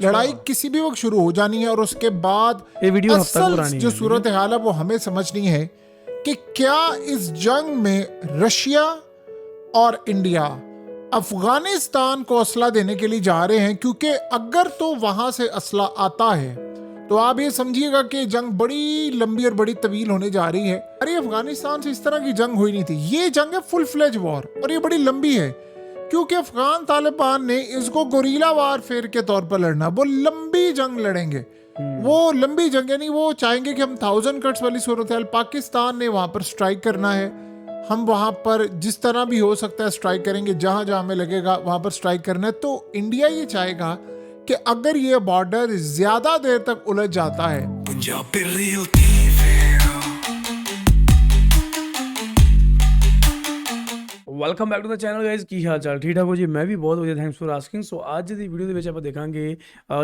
लड़ाई किसी भी वक्त शुरू हो जानी है और उसके बाद ये वीडियो हफ्ता असल पुरानी जो है। सूरत हाल है वो हमें समझनी है कि क्या इस जंग में रशिया और इंडिया अफगानिस्तान को असला देने के लिए जा रहे हैं, क्योंकि अगर तो वहां से असला आता है तो आप ये समझिएगा कि जंग बड़ी लंबी और बड़ी तवील होने जा रही है। अरे अफगानिस्तान से इस तरह की जंग हुई नहीं थी, ये जंग है फुल फ्लेज वॉर और ये बड़ी लंबी है, क्योंकि अफगान तालिबान ने इसको गोरीला वारफेयर के तौर पर लड़ना, वो लंबी जंग लड़ेंगे। वो लंबी जंग यानी वो चाहेंगे कि हम 1000 कट्स वाली सूरत है, पाकिस्तान ने वहां पर स्ट्राइक करना है, हम वहां पर जिस तरह भी हो सकता है स्ट्राइक करेंगे, जहां जहां हमें लगेगा वहां पर स्ट्राइक करना है। तो इंडिया ये चाहेगा कि अगर ये बॉर्डर ज्यादा देर तक उलझ जाता है, welcome back to the channel guys. ਕੀ ਹਾਲ ਚਾਲ? ਠੀਕ ਠਾਕ ਹੋ ਜੀ? ਮੈਂ ਵੀ ਬਹੁਤ ਵਧੀਆ, ਥੈਂਕਸ ਫॉर ਆਸਕਿੰਗ। ਸੋ ਅੱਜ ਦੀ ਵੀਡੀਓ ਦੇ ਵਿੱਚ ਆਪਾਂ ਦੇਖਾਂਗੇ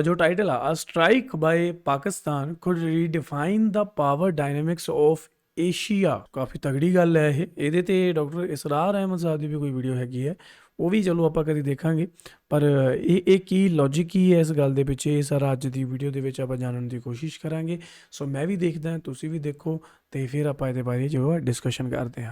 ਜੋ title a strike by Pakistan could redefine the power dynamics of Asia. ਕਾਫੀ ਤਗੜੀ ਗੱਲ ਹੈ ਇਹ। ਇਹਦੇ ਤੇ ਡਾਕਟਰ ਇਸਰਾਰ ਅਹਿਮਦ ਸਾਹਿਬ ਦੀ ਵੀ ਕੋਈ ਵੀਡੀਓ ਹੈਗੀ ਹੈ, ਉਹ ਵੀ ਚਲੋ ਆਪਾਂ ਕਦੀ ਦੇਖਾਂਗੇ। ਪਰ ਇਹ ਕੀ ਲੌਜਿਕ ਕੀ ਹੈ ਇਸ ਗੱਲ ਦੇ ਪਿੱਛੇ, ਇਹ ਸਾਰਾ ਅੱਜ ਦੀ ਵੀਡੀਓ ਦੇ ਵਿੱਚ ਆਪਾਂ ਜਾਣਨ ਦੀ ਕੋਸ਼ਿਸ਼ ਕਰਾਂਗੇ। ਸੋ ਮੈਂ ਵੀ ਦੇਖਦਾ, ਤੁਸੀਂ ਵੀ ਦੇਖੋ ਤੇ ਫਿਰ ਆਪਾਂ ਇਹਦੇ ਬਾਰੇ जो है डिस्कशन करते हैं।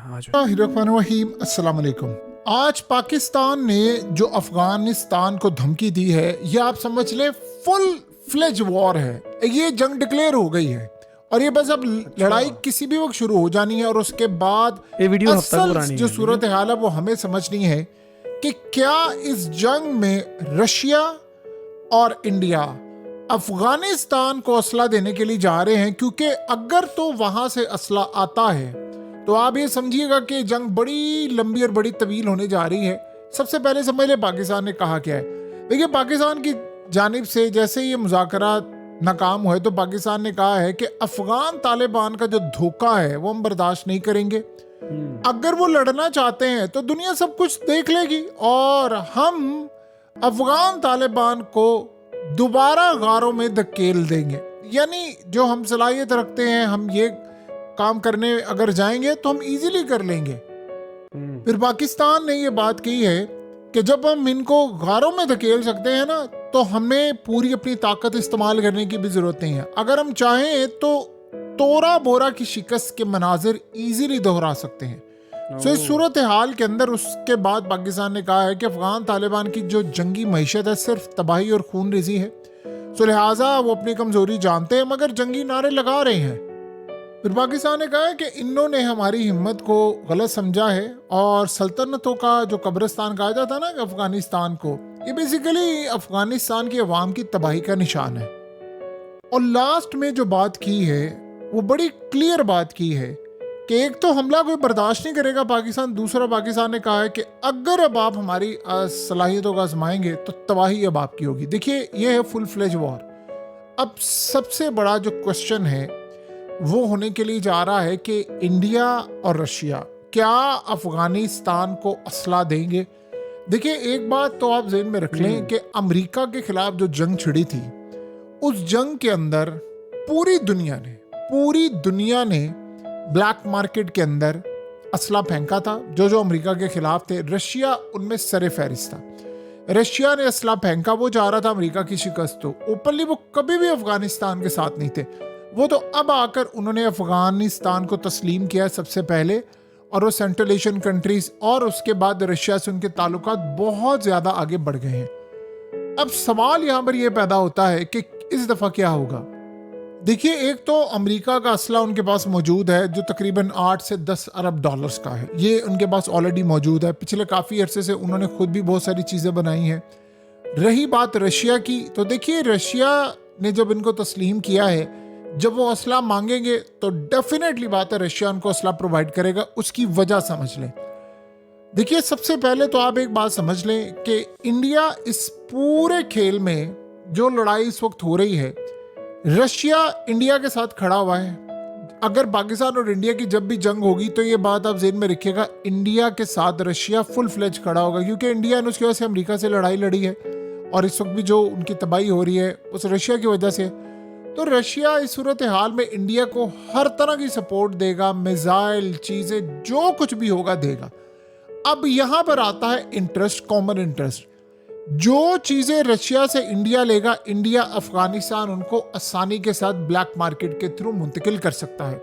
रहीम अस्सलाम वालेकुम। आज पाकिस्तान ने जो अफगानिस्तान को धमकी दी है, ये आप समझ लें फुल फ्लेज वॉर है, ये जंग डिक्लेयर हो गई है और ये बस अब लड़ाई किसी भी वक्त शुरू हो जानी है और उसके बाद ये वीडियो असल जो सूरत हाल है वो हमें समझनी है कि क्या इस जंग में रशिया और इंडिया अफगानिस्तान को असला देने के लिए जा रहे हैं, क्योंकि अगर तो वहां से असला आता है तो आप ये समझिएगा कि जंग बड़ी लंबी और बड़ी तवील होने जा रही है। सबसे पहले समझ ले पाकिस्तान ने कहा क्या है। देखिए पाकिस्तान की जानिब से जैसे ये मुज़ाकरात नाकाम हुए तो पाकिस्तान ने कहा है कि अफगान तालिबान का जो धोखा है वो हम बर्दाश्त नहीं करेंगे। अगर वो लड़ना चाहते हैं तो दुनिया सब कुछ देख लेगी और हम अफगान तालिबान को दोबारा गारों में धकेल देंगे। यानी जो हम सलाहियत रखते हैं, हम ये काम करने अगर जाएंगे तो हम इजीली कर लेंगे। फिर पाकिस्तान ने ये बात कही है कि जब हम इनको गारों में धकेल सकते हैं ना, तो हमें पूरी अपनी ताकत इस्तेमाल करने की भी जरूरत नहीं है। अगर हम चाहें तो तोरा बोरा की शिकस्त के मनाजिर इजीली दोहरा सकते हैं। सो इस सूरत हाल के अंदर उसके बाद पाकिस्तान ने कहा है कि अफगान तालिबान की जो जंगी मईशत है सिर्फ तबाही और खून रेजी है, सो लिहाजा वो अपनी कमजोरी जानते हैं मगर जंगी नारे लगा रहे हैं। फिर पाकिस्तान ने कहा है कि इन्होंने हमारी हिम्मत को गलत समझा है और सल्तनतों का जो कब्रिस्तान कहा जाता है ना अफगानिस्तान को, ये बेसिकली अफगानिस्तान की अवाम की तबाही का निशान है। और लास्ट में जो बात की है वो बड़ी क्लियर बात की है कि एक तो हमला कोई बर्दाश्त नहीं करेगा पाकिस्तान, दूसरा पाकिस्तान ने कहा है कि अगर अब आप हमारी सलाहियतों का आजमाएंगे तो तबाही अब आपकी होगी। देखिए ये है फुल फ्लेज वॉर। अब सबसे बड़ा जो क्वेश्चन है वो होने के लिए जा रहा है कि इंडिया और रशिया क्या अफगानिस्तान को असला देंगे। देखिए एक बात तो आप ज़हन में रख लें कि अमेरिका के खिलाफ जो जंग छिड़ी थी, उस जंग के अंदर पूरी दुनिया ने ब्लैक मार्केट के अंदर असला फेंका था जो अमेरिका के खिलाफ थे। रशिया उनमें सरे फहरिस्त था। रशिया ने असला फेंका, वो चाह रहा था अमेरिका की शिकस्त। तो ओपनली वो कभी भी अफगानिस्तान के साथ नहीं थे, वो तो अब आकर उन्होंने अफगानिस्तान को तस्लीम किया सबसे पहले, और वो सेंट्रल एशियन कंट्रीज और उसके बाद रशिया से उनके ताल्लुकात बहुत ज्यादा आगे बढ़ गए हैं। अब सवाल यहाँ पर यह पैदा होता है कि इस दफा क्या होगा। देखिए एक तो अमेरिका का असला उनके पास मौजूद है जो तकरीबन 8 से 10 अरब डॉलर्स का है, ये उनके पास ऑलरेडी मौजूद है। पिछले काफ़ी अरसे से उन्होंने खुद भी बहुत सारी चीज़ें बनाई हैं। रही बात रशिया की, तो देखिए रशिया ने जब इनको तस्लीम किया है, जब वो असला मांगेंगे तो डेफिनेटली बात है रशिया उनको असला प्रोवाइड करेगा। उसकी वजह समझ लें। देखिए सबसे पहले तो आप एक बात समझ लें कि इंडिया इस पूरे खेल में जो लड़ाई इस वक्त हो रही है, रशिया इंडिया के साथ खड़ा हुआ है। अगर पाकिस्तान और इंडिया की जब भी जंग होगी तो ये बात आप ज़हन में रखिएगा, इंडिया के साथ रशिया फुल फ्लेज खड़ा होगा, क्योंकि इंडिया ने उसकी वजह से अमेरिका से लड़ाई लड़ी है और इस वक्त भी जो उनकी तबाही हो रही है उस रशिया की वजह से। तो रशिया इस सूरत हाल में इंडिया को हर तरह की सपोर्ट देगा, मिसाइल चीज़ें जो कुछ भी होगा देगा। अब यहाँ पर आता है इंटरेस्ट, कॉमन इंटरेस्ट। जो चीजें रशिया से इंडिया लेगा, इंडिया अफगानिस्तान उनको आसानी के साथ ब्लैक मार्केट के थ्रू मुंतकिल कर सकता है।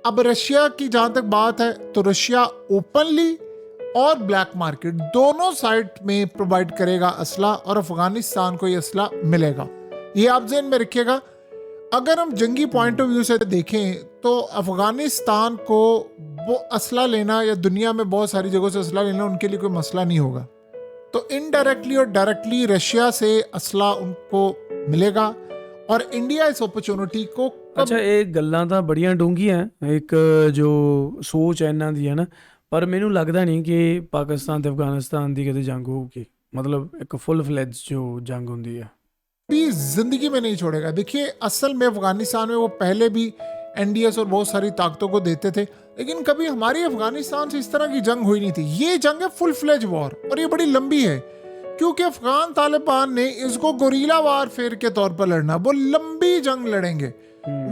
अब रशिया की जहां तक बात है तो रशिया ओपनली और ब्लैक मार्केट दोनों साइड में प्रोवाइड करेगा असला, और अफगानिस्तान को ये असला मिलेगा। ये आप ज़हन में रखिएगा। अगर हम जंगी पॉइंट ऑफ व्यू से देखें तो अफगानिस्तान को वो असला लेना या दुनिया में बहुत सारी जगहों से असला लेना उनके लिए कोई मसला नहीं होगा। तो इनडायरेक्टली और डायरेक्टली रशिया से असला उनको मिलेगा, और इंडिया इस अपॉर्चुनिटी को ਅੱਛਾ, ਇਹ ਗੱਲਾਂ ਤਾਂ ਬੜੀਆਂ ਡੂੰਘੀਆਂ ਇੱਕ ਜੋ ਸੋਚ ਹੈ ਇਹਨਾਂ ਦੀ ਹੈ ਨਾ, ਪਰ ਮੈਨੂੰ ਲੱਗਦਾ ਨਹੀਂ ਕਿ ਪਾਕਿਸਤਾਨ ਤੇ ਅਫਗਾਨਿਸਤਾਨ ਦੀ ਕਦੇ ਜੰਗ ਹੋਊਗੀ, मतलब एक फुल फ्लेज जो जंग होती है भी जिंदगी में नहीं छोड़ेगा। देखिए असल में अफगानिस्तान में वो पहले भी एनडीएस और बहुत सारी ताकतों को देते थे, लेकिन कभी हमारी अफगानिस्तान से इस तरह की जंग हुई नहीं थी। ये जंग है फुल फ्लेज वॉर, और ये बड़ी लंबी है, क्योंकि अफगान तालिबान ने इसको गोरीला वारफेयर के तौर पर लड़ना, वो लंबी जंग लड़ेंगे।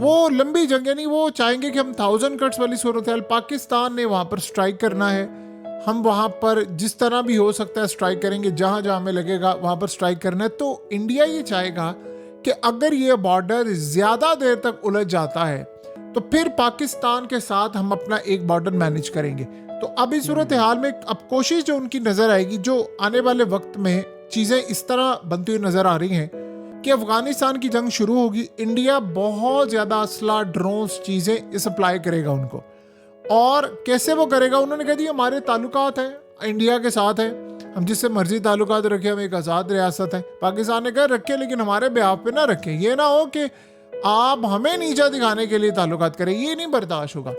वो लंबी जंग यानी वो चाहेंगे कि हम 1000 कट्स वाली सूरत हाल, पाकिस्तान ने वहां पर स्ट्राइक करना है, हम वहां पर जिस तरह भी हो सकता है स्ट्राइक करेंगे, जहां जहां हमें लगेगा वहां पर स्ट्राइक करना है। तो इंडिया ये चाहेगा कि अगर ये बॉर्डर ज्यादा देर तक उलझ जाता है तो फिर पाकिस्तान के साथ हम अपना एक बॉर्डर मैनेज करेंगे। तो अब इस सूरत हाल में अब कोशिश जो उनकी नजर आएगी, जो आने वाले वक्त में चीजें इस तरह बनती हुई नजर आ रही हैं कि अफगानिस्तान की जंग शुरू होगी, इंडिया बहुत ज्यादा असला, ड्रोन्स, चीजें सप्लाई करेगा उनको। और कैसे वो करेगा, उन्होंने कह दिया हमारे ताल्लुकात है इंडिया के साथ है, हम जिससे मर्जी ताल्लुकात रखे, हम एक आज़ाद रियासत है। पाकिस्तान ने कहा रखे, लेकिन हमारे ब्याह पे ना रखें, ये ना हो कि आप हमें नीचा दिखाने के लिए ताल्लुकात करें, ये नहीं बर्दाश्त होगा।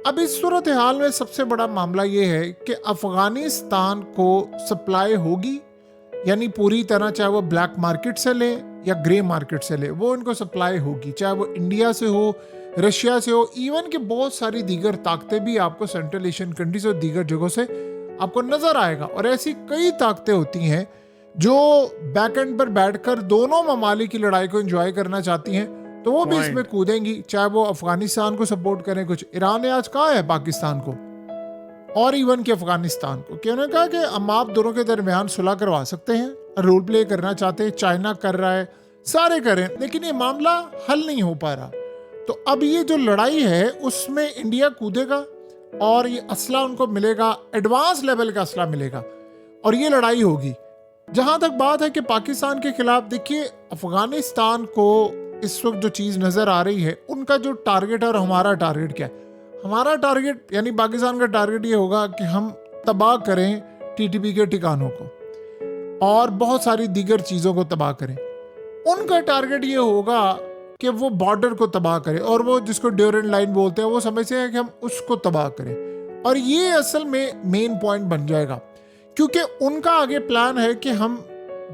अब इस सूरत हाल में सबसे बड़ा मामला ये है कि अफगानिस्तान को सप्लाई होगी, यानी पूरी तरह चाहे वो ब्लैक मार्केट से ले या ग्रे मार्केट से ले, वो इनको सप्लाई होगी, चाहे वो इंडिया से हो, रशिया से हो, इवन कि बहुत सारी दीगर ताकतें भी आपको सेंट्रल एशियन कंट्रीज और दीगर जगहों से आपको नजर आएगा। और ऐसी कई ताकतें होती हैं जो बैक एंड पर बैठकर दोनों ममालिक की लड़ाई को एंजॉय करना चाहती हैं, तो वो भी इसमें कूदेंगी, चाहे वो अफगानिस्तान को सपोर्ट करें। कुछ ईरान ने आज कहा है पाकिस्तान को और इवन के अफगानिस्तान को कि उन्होंने कहा कि हम आप दोनों के दरमियान सुलह करवा सकते हैं, रोल प्ले करना चाहते हैं, चाइना कर रहा है, सारे करें, लेकिन ये मामला हल नहीं हो पा रहा। तो अब ये जो लड़ाई है उसमें इंडिया कूदेगा और ये असला उनको मिलेगा, एडवांस लेवल का असला मिलेगा, और ये लड़ाई होगी। जहां तक बात है कि पाकिस्तान के खिलाफ, देखिए अफगानिस्तान को इस वक्त जो चीज नजर आ रही है, उनका जो टारगेट है और हमारा टारगेट क्या है। हमारा टारगेट यानी पाकिस्तान का टारगेट ये होगा कि हम तबाह करें टीटीपी के ठिकानों को और बहुत सारी दीगर चीजों को तबाह करें। उनका टारगेट ये होगा कि वो बॉर्डर को तबाह करें, और वो जिसको ड्यूरेंट लाइन बोलते हैं वो समझते हैं कि हम उसको तबाह करें, और ये असल में मेन पॉइंट बन जाएगा, क्योंकि उनका आगे प्लान है कि हम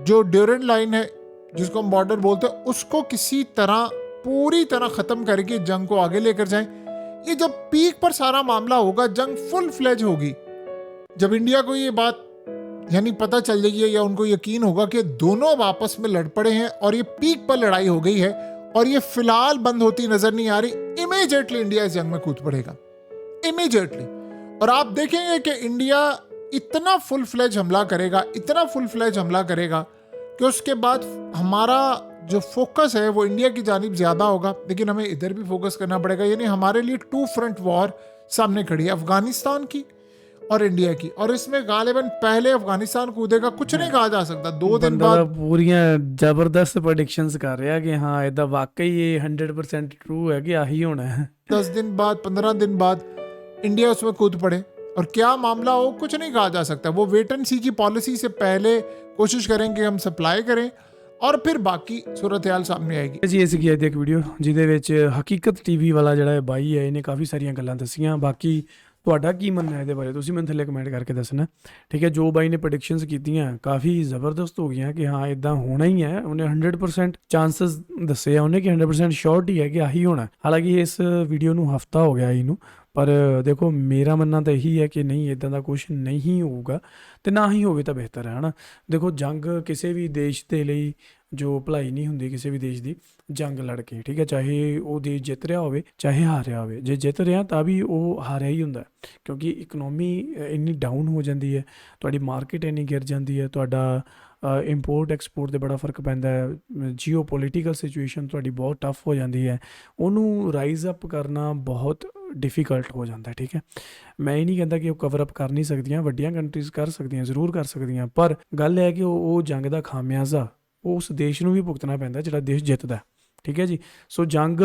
जो ड्यूरेंट लाइन है जिसको हम बॉर्डर बोलते हैं उसको किसी तरह पूरी तरह खत्म करके जंग को आगे लेकर जाएं। ये जब पीक पर सारा मामला होगा, जंग फुल फ्लेज होगी, जब इंडिया को ये बात यानी पता चल जाएगी या उनको यकीन होगा कि दोनों अब आपस में लड़ पड़े हैं और ये पीक पर लड़ाई हो गई है और ये फिलहाल बंद होती नजर नहीं आ रही, इमीडिएटली इंडिया इस जंग में कूद पड़ेगा, इमीडिएटली। और आप देखेंगे कि इंडिया इतना फुल फ्लेज हमला करेगा, इतना फुल फ्लेज हमला करेगा कि उसके बाद हमारा जो फोकस है वो इंडिया की जानिब ज्यादा होगा, लेकिन हमें इधर भी फोकस करना पड़ेगा। यानी हमारे लिए 2 फ्रंट वॉर सामने खड़ी है, अफगानिस्तान की और इंडिया की, और इसमें गालिबन पहले अफगानिस्तान कूदेगा, कुछ नहीं कहा जा सकता। 2 दिन बाद पूरियां जबरदस्त प्रेडिक्शंस कर रहा कि हाँ इदा वाकई ये 100% ट्रू है कि आही होना है। 10 दिन बाद 15 दिन बाद इंडिया उसमें कूद पड़े, और क्या मामला हो कुछ नहीं कहा जा सकता। वो वेट एंड सी की पॉलिसी से पहले कोशिश करेंगे हम सप्लाई करें, और फिर बाकी सूरत हाल सामने आएगी जी। इस गया एक वीडियो ਜਿਹਦੇ ਵਿੱਚ ਹਕੀਕਤ ਟੀਵੀ ਵਾਲਾ ਜਿਹੜਾ ਬਾਈ ਹੈ ਇਹਨੇ ਕਾਫੀ ਸਾਰੀਆਂ ਗੱਲਾਂ ਦੱਸੀਆਂ। ਬਾਕੀ ਤੁਹਾਡਾ ਕੀ ਮੰਨਣਾ ਇਹਦੇ ਬਾਰੇ ਤੁਸੀਂ ਮੈਨੂੰ ਥੱਲੇ ਕਮੈਂਟ ਕਰਕੇ ਦੱਸਣਾ, ਠੀਕ ਹੈ। ਜੋ ਬਾਈ ਨੇ ਪ੍ਰੈਡਿਕਸ਼ਨਸ ਕੀਤੀਆਂ ਕਾਫੀ ਜ਼ਬਰਦਸਤ ਹੋ ਗਈਆਂ ਕਿ ਹਾਂ ਇਦਾਂ ਹੋਣਾ ਹੀ ਹੈ। ਉਹਨੇ 100% ਚਾਂਸਸ ਦੱਸੇ ਆ ਉਹਨੇ ਕਿ 100% ਸ਼ੋਰਟੀ ਹੈ ਕਿ ਆਹੀ ਹੋਣਾ। ਹਾਲਾਂਕਿ ਇਸ ਵੀਡੀਓ ਨੂੰ ਹਫਤਾ ਹੋ ਗਿਆ ਇਹਨੂੰ, ਪਰ ਦੇਖੋ ਮੇਰਾ ਮੰਨਣਾ ਤਾਂ ਇਹੀ ਹੈ ਕਿ ਨਹੀਂ ਇਦਾਂ ਦਾ ਕੁਝ ਨਹੀਂ ਹੋਊਗਾ, ਤੇ ਨਾ ਹੀ ਹੋਵੇ ਤਾਂ ਬਿਹਤਰ ਹੈ, ਹਨਾ। ਦੇਖੋ ਜੰਗ ਕਿਸੇ ਵੀ ਦੇਸ਼ ਦੇ ਲਈ ਜੋ ਭਲਾਈ ਨਹੀਂ ਹੁੰਦੀ, ਕਿਸੇ ਵੀ ਦੇਸ਼ ਦੀ ਜੰਗ ਲੜ ਕੇ, ਠੀਕ ਹੈ, ਚਾਹੇ ਉਹ ਦੇਸ਼ ਜਿੱਤ ਰਿਹਾ ਹੋਵੇ ਚਾਹੇ ਹਾਰਿਆ ਹੋਵੇ। ਜੇ ਜਿੱਤ ਰਿਹਾ ਤਾਂ ਵੀ ਉਹ ਹਾਰਿਆ ਹੀ ਹੁੰਦਾ, ਕਿਉਂਕਿ ਇਕਨੋਮੀ ਇੰਨੀ ਡਾਊਨ ਹੋ ਜਾਂਦੀ ਹੈ, ਤੁਹਾਡੀ ਮਾਰਕੀਟ ਇੰਨੀ ਗਿਰ ਜਾਂਦੀ ਹੈ, ਤੁਹਾਡਾ ਇੰਪੋਰਟ ਐਕਸਪੋਰਟ 'ਤੇ ਬੜਾ ਫਰਕ ਪੈਂਦਾ ਹੈ, ਜੀਓਪੋਲੀਟੀਕਲ ਸਿਚੁਏਸ਼ਨ ਤੁਹਾਡੀ ਬਹੁਤ ਟਫ ਹੋ ਜਾਂਦੀ ਹੈ, ਉਹਨੂੰ ਰਾਈਜ਼ ਅਪ ਕਰਨਾ ਬਹੁਤ ਡਿਫਿਕਲਟ ਹੋ ਜਾਂਦਾ, ਠੀਕ ਹੈ। ਮੈਂ ਇਹ ਨਹੀਂ ਕਹਿੰਦਾ ਕਿ ਉਹ ਕਵਰ ਅਪ ਕਰ ਨਹੀਂ ਸਕਦੀਆਂ, ਵੱਡੀਆਂ ਕੰਟਰੀਜ਼ ਕਰ ਸਕਦੀਆਂ, ਜ਼ਰੂਰ ਕਰ ਸਕਦੀਆਂ, ਪਰ ਗੱਲ ਇਹ ਹੈ ਕਿ ਉਹ ਜੰਗ ਦਾ ਖਾਮਿਆਜ਼ਾ ਉਸ ਦੇਸ਼ ਨੂੰ ਵੀ ਭੁਗਤਣਾ ਪੈਂਦਾ ਜਿਹੜਾ ਦੇਸ਼ ਜਿੱਤਦਾ, ਠੀਕ ਹੈ ਜੀ। ਸੋ ਜੰਗ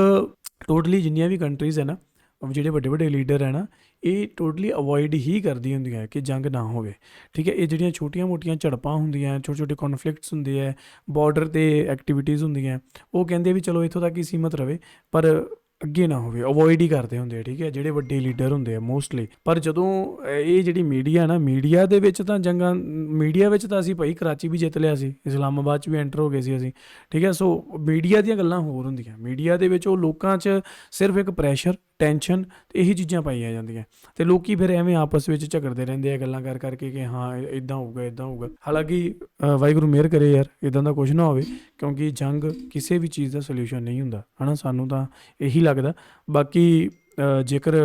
ਟੋਟਲੀ ਜਿੰਨੀਆਂ ਵੀ ਕੰਟਰੀਜ਼ ਹੈ ਨਾ, ਜਿਹੜੇ ਵੱਡੇ ਵੱਡੇ ਲੀਡਰ ਹੈ ਨਾ, ਇਹ ਟੋਟਲੀ ਅਵੋਇਡ ਹੀ ਕਰਦੀ ਹੁੰਦੀਆਂ ਕਿ ਜੰਗ ਨਾ ਹੋਵੇ, ਠੀਕ ਹੈ। ਇਹ ਜਿਹੜੀਆਂ ਛੋਟੀਆਂ ਮੋਟੀਆਂ ਝੜਪਾਂ ਹੁੰਦੀਆਂ, ਛੋਟੇ ਛੋਟੇ ਕੌਨਫਲਿਕਟਸ ਹੁੰਦੇ ਹੈ, ਬਾਰਡਰ 'ਤੇ ਐਕਟੀਵਿਟੀਜ਼ ਹੁੰਦੀਆਂ, ਉਹ ਕਹਿੰਦੇ ਵੀ ਚਲੋ ਇੱਥੋਂ ਤੱਕ ਹੀ ਸੀਮਤ ਰਵੇ, ਪਰ ਅੱਗੇ ਨਾ ਹੋਵੇ, ਅਵੋਇਡ ਹੀ ਕਰਦੇ ਹੁੰਦੇ ਆ, ਠੀਕ ਹੈ, ਜਿਹੜੇ ਵੱਡੇ ਲੀਡਰ ਹੁੰਦੇ ਆ ਮੋਸਟਲੀ। ਪਰ ਜਦੋਂ ਇਹ ਜਿਹੜੀ ਮੀਡੀਆ ਨਾ, ਮੀਡੀਆ ਦੇ ਵਿੱਚ ਤਾਂ ਜੰਗਾਂ, ਮੀਡੀਆ ਵਿੱਚ ਤਾਂ ਅਸੀਂ ਭਾਈ ਕਰਾਚੀ ਵੀ ਜਿੱਤ ਲਿਆ ਸੀ, ਇਸਲਾਮਾਬਾਦ 'ਚ ਵੀ ਐਂਟਰ ਹੋ ਗਏ ਸੀ ਅਸੀਂ, ਠੀਕ ਹੈ। ਸੋ ਮੀਡੀਆ ਦੀਆਂ ਗੱਲਾਂ ਹੋਰ ਹੁੰਦੀਆਂ, ਮੀਡੀਆ ਦੇ ਵਿੱਚ ਉਹ ਲੋਕਾਂ 'ਚ ਸਿਰਫ ਇੱਕ ਪ੍ਰੈਸ਼ਰ, ਟੈਨਸ਼ਨ, ਇਹੀ ਚੀਜ਼ਾਂ ਪਾਈਆਂ ਜਾਂਦੀਆਂ, ਅਤੇ ਲੋਕੀ ਫਿਰ ਐਵੇਂ ਆਪਸ ਵਿੱਚ ਝਗੜਦੇ ਰਹਿੰਦੇ ਆ ਗੱਲਾਂ ਕਰ ਕਰਕੇ ਕਿ ਹਾਂ ਇੱਦਾਂ ਹੋਊਗਾ, ਇੱਦਾਂ ਹੋਊਗਾ। ਹਾਲਾਂਕਿ ਵਾਹਿਗੁਰੂ ਮਿਹਰ ਕਰੇ ਯਾਰ, ਇੱਦਾਂ ਦਾ ਕੁਝ ਨਾ ਹੋਵੇ, ਕਿਉਂਕਿ ਜੰਗ ਕਿਸੇ ਵੀ ਚੀਜ਼ ਦਾ ਸੋਲਿਊਸ਼ਨ ਨਹੀਂ ਹੁੰਦਾ, ਹੈ ਨਾ, ਸਾਨੂੰ ਤਾਂ ਇਹੀ ਲੱਗਦਾ। ਬਾਕੀ ਜੇਕਰ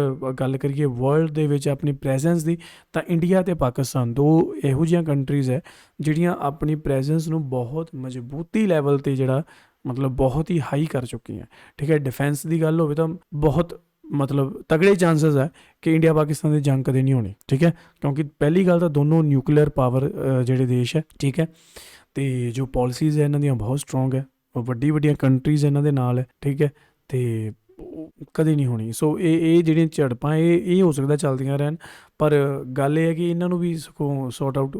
ਗੱਲ ਕਰੀਏ ਵਰਲਡ ਦੇ ਵਿੱਚ ਆਪਣੀ ਪ੍ਰੈਜ਼ੈਂਸ ਦੀ, ਤਾਂ ਇੰਡੀਆ ਅਤੇ ਪਾਕਿਸਤਾਨ ਦੋ ਇਹੋ ਜਿਹੀਆਂ ਕੰਟਰੀਜ਼ ਹੈ ਜਿਹੜੀਆਂ ਆਪਣੀ ਪ੍ਰੈਜ਼ੈਂਸ ਨੂੰ ਬਹੁਤ ਮਜ਼ਬੂਤੀ ਲੈਵਲ 'ਤੇ ਜਿਹੜਾ ਮਤਲਬ ਬਹੁਤ ਹੀ ਹਾਈ ਕਰ ਚੁੱਕੀਆਂ, ਠੀਕ ਹੈ। ਡਿਫੈਂਸ ਦੀ ਗੱਲ ਹੋਵੇ ਤਾਂ ਬਹੁਤ ਮਤਲਬ ਤਗੜੇ ਚਾਂਸਸ ਹੈ ਕਿ ਇੰਡੀਆ ਪਾਕਿਸਤਾਨ ਦੀ ਜੰਗ ਕਦੇ ਨਹੀਂ ਹੋਣੀ, ਠੀਕ ਹੈ, ਕਿਉਂਕਿ ਪਹਿਲੀ ਗੱਲ ਤਾਂ ਦੋਨੋਂ ਨਿਊਕਲੀਅਰ ਪਾਵਰ ਜਿਹੜੇ ਦੇਸ਼ ਹੈ, ਠੀਕ ਹੈ, ਅਤੇ ਜੋ ਪੋਲਿਸੀਜ਼ ਹੈ ਇਹਨਾਂ ਦੀਆਂ ਬਹੁਤ ਸਟਰੋਂਗ ਹੈ, ਵੱਡੀਆਂ ਕੰਟਰੀਜ਼ ਇਹਨਾਂ ਦੇ ਨਾਲ ਹੈ, ਠੀਕ ਹੈ, ਅਤੇ ਕਦੇ ਨਹੀਂ ਹੋਣੀ। ਸੋ ਇਹ ਜਿਹੜੀਆਂ ਝੜਪਾਂ ਇਹ ਹੋ ਸਕਦਾ ਚੱਲਦੀਆਂ ਰਹਿਣ, ਪਰ ਗੱਲ ਇਹ ਹੈ ਕਿ ਇਹਨਾਂ ਨੂੰ ਵੀ ਸਗੋਂ ਸੌਟ ਆਊਟ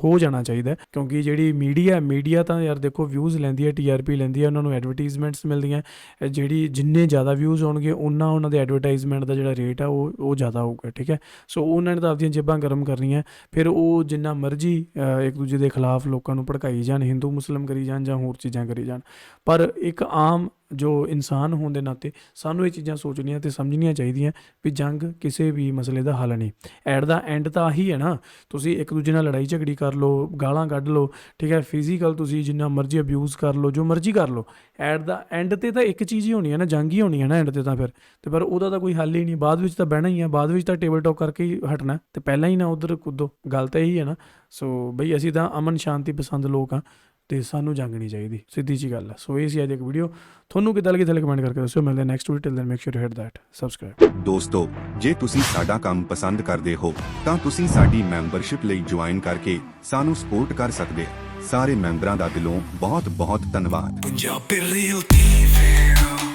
ਹੋ ਜਾਣਾ ਚਾਹੀਦਾ, ਕਿਉਂਕਿ ਜਿਹੜੀ ਮੀਡੀਆ ਤਾਂ ਯਾਰ ਦੇਖੋ ਵਿਊਜ਼ ਲੈਂਦੀ ਹੈ, TRP ਲੈਂਦੀ ਹੈ, ਉਹਨਾਂ ਨੂੰ ਐਡਵਰਟੀਜ਼ਮੈਂਟਸ ਮਿਲਦੀਆਂ, ਜਿੰਨੇ ਜ਼ਿਆਦਾ ਵਿਊਜ਼ ਹੋਣਗੇ ਉਹਨਾਂ ਦੇ ਐਡਵਰਟਾਈਜ਼ਮੈਂਟ ਦਾ ਜਿਹੜਾ ਰੇਟ ਆ ਉਹ ਜ਼ਿਆਦਾ ਹੋਊਗਾ, ਠੀਕ ਹੈ। ਸੋ ਉਹਨਾਂ ਨੇ ਤਾਂ ਆਪਦੀਆਂ ਜੇਬਾਂ ਗਰਮ ਕਰਨੀਆਂ, ਫਿਰ ਉਹ ਜਿੰਨਾ ਮਰਜ਼ੀ ਇੱਕ ਦੂਜੇ ਦੇ ਖਿਲਾਫ ਲੋਕਾਂ ਨੂੰ ਭੜਕਾਈ ਜਾਣ, ਹਿੰਦੂ ਮੁਸਲਿਮ ਕਰੀ ਜਾਣ ਜਾਂ ਹੋਰ ਚੀਜ਼ਾਂ ਕਰੀ ਜਾਣ, ਪਰ ਇੱਕ ਆਮ ਜੋ ਇਨਸਾਨ ਹੋਣ ਦੇ ਨਾਤੇ ਸਾਨੂੰ ਇਹ ਚੀਜ਼ਾਂ ਸੋਚਣੀਆਂ ਅਤੇ ਸਮਝਣੀਆਂ ਚਾਹੀਦੀਆਂ ਵੀ ਜੰਗ ਕਿਸੇ ਵੀ ਮਸਲੇ ਦਾ ਹੱਲ ਨਹੀਂ। ਐਟ ਦਾ ਐਂਡ ਤਾਂ ਆਹੀ ਹੈ ਨਾ, ਤੁਸੀਂ ਇੱਕ ਦੂਜੇ ਨਾਲ ਲੜਾਈ ਝਗੜੀ ਕਰ ਲਓ, ਗਾਲਾਂ ਕੱਢ ਲਓ, ਠੀਕ ਹੈ, ਫਿਜ਼ੀਕਲ ਤੁਸੀਂ ਜਿੰਨਾ ਮਰਜ਼ੀ ਅਬਿਊਜ਼ ਕਰ ਲਓ, ਜੋ ਮਰਜ਼ੀ ਕਰ ਲਓ, ਐਟ ਦਾ ਐਂਡ 'ਤੇ ਤਾਂ ਇੱਕ ਚੀਜ਼ ਹੀ ਹੋਣੀ ਹੈ ਨਾ, ਜੰਗ ਹੀ ਹੋਣੀ ਹੈ ਨਾ ਐਂਡ 'ਤੇ ਤਾਂ ਫਿਰ, ਅਤੇ ਪਰ ਉਹਦਾ ਤਾਂ ਕੋਈ ਹੱਲ ਹੀ ਨਹੀਂ, ਬਾਅਦ ਵਿੱਚ ਤਾਂ ਬਹਿਣਾ ਹੀ ਹੈ, ਬਾਅਦ ਵਿੱਚ ਤਾਂ ਟੇਬਲ ਟਾਕ ਕਰਕੇ ਹੀ ਹਟਣਾ, ਅਤੇ ਪਹਿਲਾਂ ਹੀ ਨਾ ਉੱਧਰ ਕੁੱਦੋ, ਗੱਲ ਤਾਂ ਇਹੀ ਹੈ ਨਾ। ਸੋ ਬਈ ਅਸੀਂ ਤਾਂ ਅਮਨ ਸ਼ਾਂਤੀ ਪਸੰਦ ਲੋਕ ਹਾਂ, ਅਤੇ ਸਾਨੂੰ ਜੰਗ ਨਹੀਂ ਚਾਹੀਦੀ, ਸਿੱਧੀ ਜਿਹੀ ਗੱਲ ਹੈ। ਸੋ ਇਹ ਸੀ ਅੱਜ ਇੱਕ ਵੀਡੀਓ, ਤੁਹਾਨੂੰ ਕਿੱਦਾਂ ਲੱਗੀ ਥੱਲੇ ਕਮੈਂਟ ਕਰਕੇ ਦੱਸਿਓ। ਮਿਲਦੇ next video, till then make sure to hit that subscribe. ਦੋਸਤੋ, ਜੇ ਤੁਸੀਂ ਸਾਡਾ ਕੰਮ ਪਸੰਦ ਕਰਦੇ ਹੋ ਤਾਂ ਤੁਸੀਂ ਸਾਡੀ ਮੈਂਬਰਸ਼ਿਪ ਲਈ ਜੁਆਇਨ ਕਰਕੇ ਸਾਨੂੰ ਸਪੋਰਟ ਕਰ ਸਕਦੇ ਹੋ। ਸਾਰੇ ਮੈਂਬਰਾਂ ਦਾ ਦਿਲੋਂ ਬਹੁਤ ਬਹੁਤ ਧੰਨਵਾਦ। Punjabi Real TV